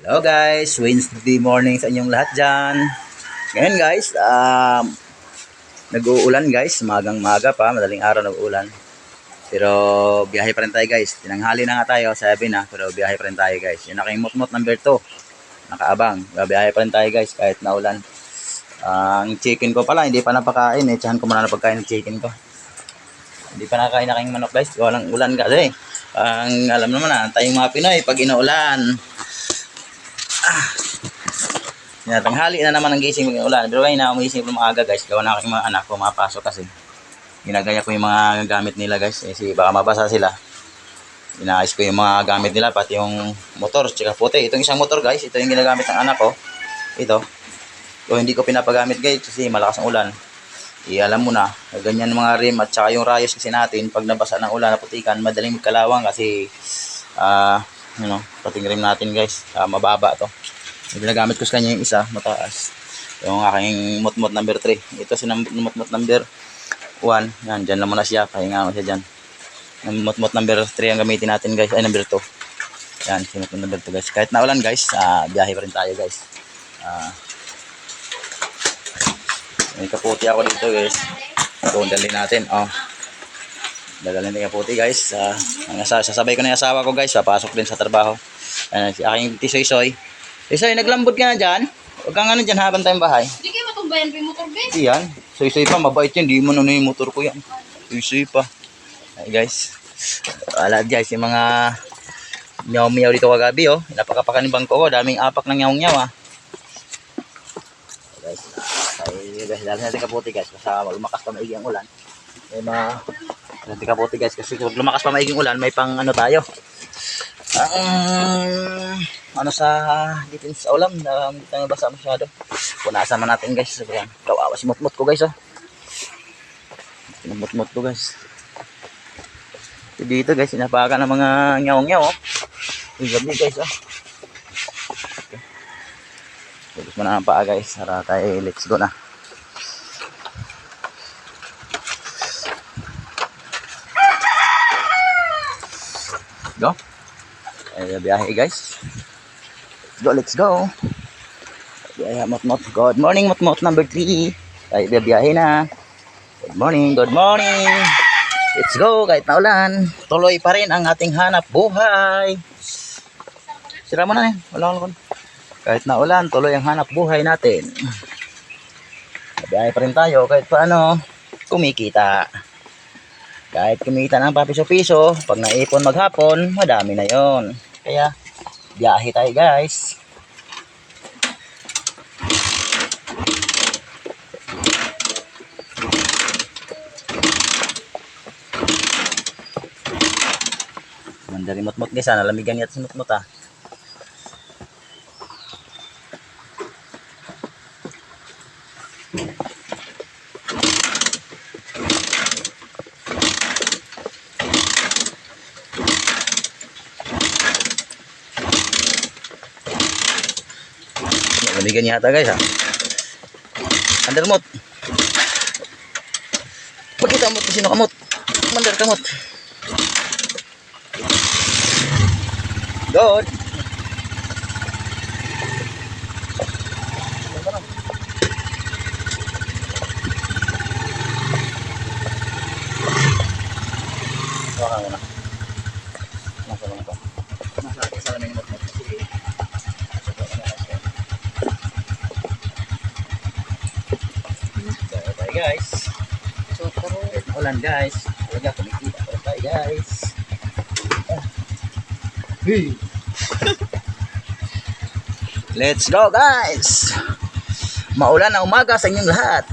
Hello guys, Wednesday morning sa inyong lahat dyan. Ngayon guys, nag-uulan guys, magang-maga pa, madaling araw nag-uulan. Pero biyahe pa rin tayo guys, tinanghali na nga tayo, sabi na, pero biyahe pa rin tayo guys. Yung aking mot-mot number 2, nakaabang, biyahe pa rin tayo guys kahit naulan. Ang chicken ko pala, hindi pa napakain eh, tsahan ko muna na pagkain ng chicken ko. Hindi pa nakain na aking manok guys, walang ulan kasi. Ang alam naman na, tayong mga Pinoy, pag inuulan, tanghali na naman ang gising ng ulan. Pero ngayon na umising ng maaga guys. Gawa na aking mga anak pumapasok kasi. Ginagaya ko yung mga gamit nila guys. Kasi baka mabasa sila. Inaayos ko yung mga gamit nila. Pati yung motor. Tsaka puti. Itong isang motor guys. Ito yung ginagamit ng anak ko. Ito. So hindi ko pinapagamit guys. Kasi malakas ang ulan. Alam mo na. Ganyan mga rim. At saka yung rayos kasi natin. Pag nabasa ng ulan na putikan. Madaling magkalawang kasi pating rim natin guys. Mababa to. Yung ginagamit ko sa kanya yung isa, mataas. Yung aking mot-mot number 3. Ito si mot-mot number 1. Yan, dyan lang muna siya. Pahinga mo siya dyan. Mot-mot number 3 ang gamitin natin guys. Ay, number 2. Yan, si mot-mot number 2 guys. Kahit naulan guys, biyahe pa rin tayo guys. May kaputi ako dito guys. Ito, dalhin natin. Dadalhin natin kaputi guys. Sasabay ko na yung asawa ko guys. Papasok din sa trabaho. Si aking tisoy-soy. Soy, naglambot ka na dyan? Huwag kang ano dyan habang tayong bahay. Hindi kayo matumbayan pa yung motor, be? Hindi yan. Soy pa, mabait yan. Hindi mo na yung motor ko yan. Soy pa. Ay guys. Wala guys, yung mga miyaw-miyaw dito kagabi oh. Napakapakanibang ko. Daming apak ng nyaw-nyaw Guys, dahil natin kaputi guys. Kasi lumakas pa maigi ang ulan. May mga natin kaputi guys. Kasi kung lumakas pa maigi ang ulan, may pang ano tayo. Sa defense sa ulam, hindi tayo basa masyado. Punasan man natin guys. Kawawa si mot-mot ko guys mot-mot ko guys. Dito guys, sinapakan ng mga nyaw-nyaw yung gabi guys Tapos mo na ang paa guys. Para tayo, let's go na. Go. Biyahe guys. Let's go. Biyahe mot-mot. Good morning mot-mot number 3. Ay biyahe na. Good morning. Let's go. Kahit naulan, tuloy pa rin ang ating hanap buhay. Sira mo na wala. Kahit naulan, tuloy ang hanap buhay natin. Biyahe pa rin tayo kahit paano kumikita. Kahit kumita ng papiso-piso, pag naipon maghapon, madami na yon. Kaya biyahe tayo guys. Mandari mot-mot guys nalamigan niya sa mot-mot Nalamigan niya ata guys Undermot. Pakita mo kung sino kamot. Mandar kamot. Good. Guys, ulan guys, talaga kumikita pa tayo guys. Let's go guys. Maulan na umaga sa inyong lahat.